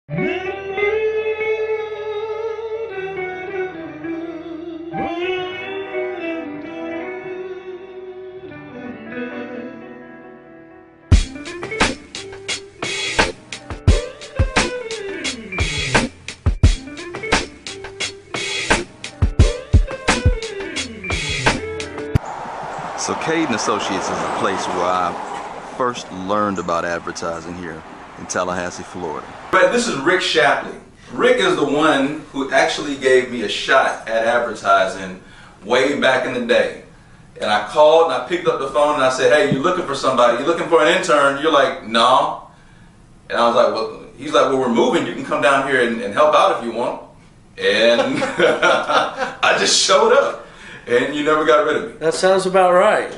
So Cade & Associates is the place where I first learned about advertising here in Tallahassee, Florida. But this is Rick Shapley. Rick is the one who actually gave me a shot at advertising way back in the day. And I called and I picked up the phone and I said, hey, you looking for somebody? You looking for an intern? You're like, no. And I was like, well, he's like, well, we're moving. You can come down here and help out if you want. And I just showed up. And you never got rid of me. That sounds about right.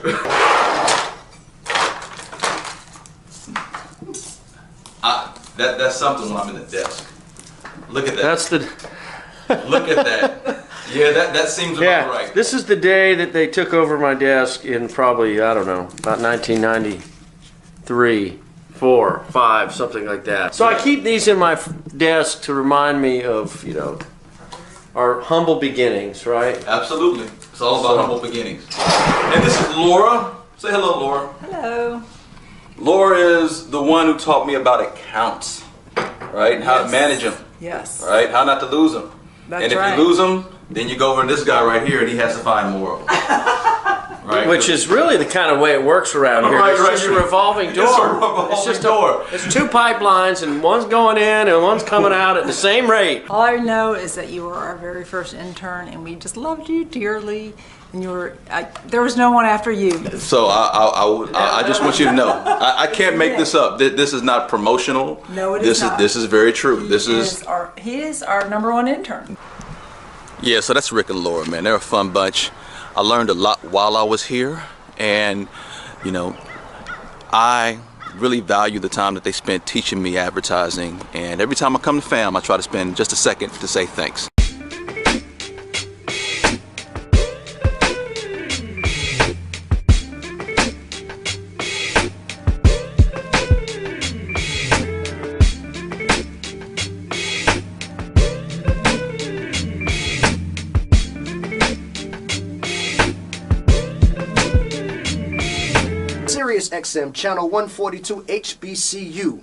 That's something when I'm in the desk. Look at that. That's the... Look at that. Yeah, that seems about right. This is the day that they took over my desk in probably, I don't know, about 1993, 4, 5, something like that. So I keep these in my desk to remind me of, you know, our humble beginnings, right? Absolutely. It's all about humble beginnings. And this is Laura. Say hello, Laura. Hello. Laura is the one who taught me about accounts, right? And how to manage them. Yes. Right? How not to lose them. That's and if right. you lose them, then you go over to this guy right here and he has to find more of them. Right? Which is really the kind of way it works around here. Right, it's just a revolving door. It's a revolving just door. It's 2 pipelines and one's going in and one's coming out at the same rate. All I know is that you were our very first intern and we just loved you dearly. And you were, there was no one after you. So I just want you to know, I can't make this up. This is not promotional. No, it is not. This is very true. He is our #1 intern. Yeah, so that's Rick and Laura, man. They're a fun bunch. I learned a lot while I was here, and you know, I really value the time that they spent teaching me advertising. And every time I come to FAM, I try to spend just a second to say thanks. Sirius XM channel 142 HBCU.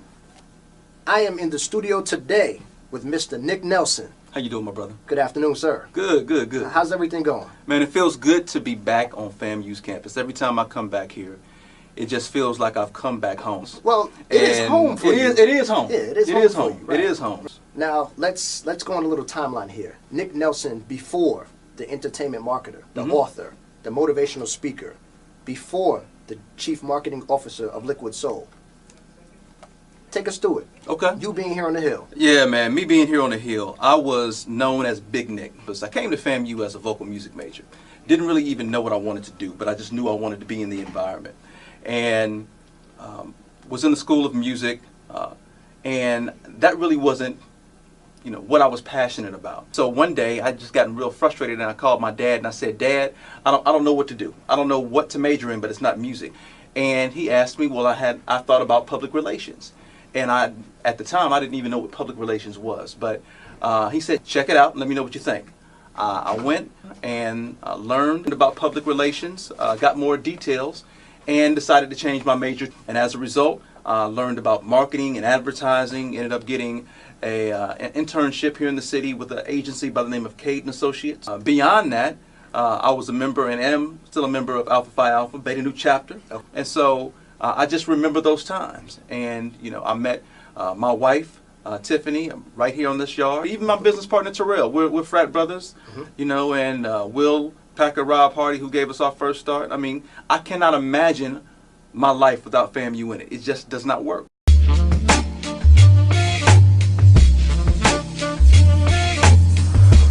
I am in the studio today with Mr. Nick Nelson. How you doing, my brother? Good afternoon, sir. Good. How's everything going? Man, it feels good to be back on FAMU's campus. Every time I come back here, it just feels like I've come back home. Well, it is home for you. It is home. Yeah, it is home for you, right? It is home. Now, let's go on a little timeline here. Nick Nelson, before the entertainment marketer, the author, the motivational speaker, before the chief marketing officer of Liquid Soul. Take us through it. Okay. You being here on the Hill. Yeah, man, me being here on the Hill, I was known as Big Nick. Because I came to FAMU as a vocal music major. Didn't really even know what I wanted to do, but I just knew I wanted to be in the environment. And was in the School of Music, and that really wasn't, you know, what I was passionate about. So one day I just gotten real frustrated and I called my dad and I said, Dad, I don't know what to do. I don't know what to major in, but it's not music. And he asked me, well, I thought about public relations. And at the time, I didn't even know what public relations was. But he said, check it out and let me know what you think. I went and learned about public relations, got more details, and decided to change my major. And as a result, learned about marketing and advertising, ended up getting an internship here in the city with an agency by the name of Cade & Associates. Beyond that, I was a member and am still a member of Alpha Phi Alpha, Beta Nu chapter. And so I just remember those times. And, you know, I met my wife, Tiffany, right here on this yard. Even my business partner, Terrell. We're frat brothers, you know, and Will Packer, Rob Hardy, who gave us our first start. I mean, I cannot imagine my life without FAMU in it. It just does not work.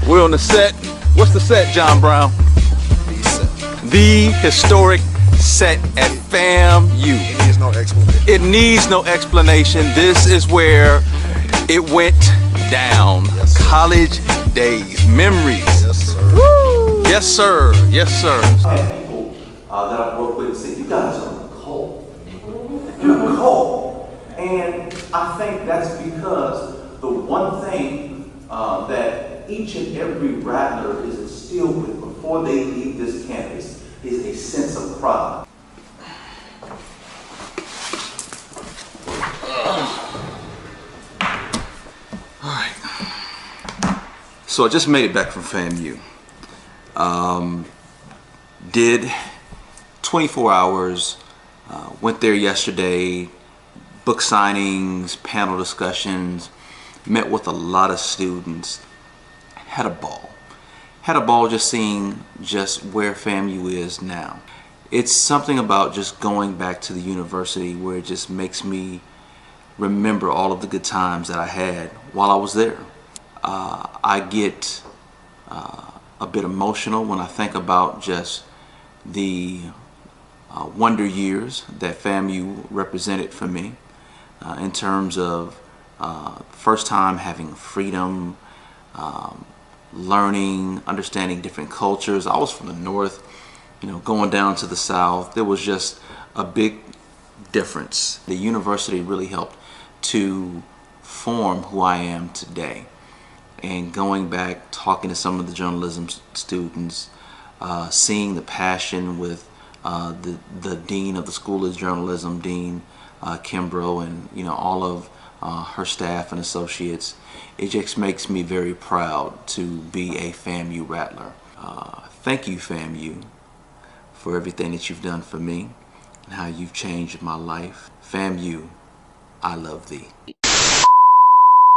We're on the set. What's the set, John Brown? The historic set at FAMU. It needs no explanation. It needs no explanation. This is where it went down. Yes, College days, memories. Yes, sir. Woo! Yes, sir. Yes, sir. People that I work with say, you guys are cold. You're cold. And I think that's because the one each and every Rattler is instilled with before they leave this campus is a sense of pride. All right. So I just made it back from FAMU. Did 24 hours, went there yesterday, book signings, panel discussions, met with a lot of students, had a ball. Had a ball just seeing just where FAMU is now. It's something about just going back to the university where it just makes me remember all of the good times that I had while I was there. I get a bit emotional when I think about just the wonder years that FAMU represented for me in terms of first time having freedom, learning, understanding different cultures. I was from the north, you know, going down to the south. There was just a big difference. The university really helped to form who I am today. And going back, talking to some of the journalism students, seeing the passion with the dean of the School of Journalism, Dean Kimbrough, and you know all of her staff and associates, it just makes me very proud to be a FAMU Rattler. Thank you, FAMU, for everything that you've done for me and how you've changed my life. FAMU, I love thee.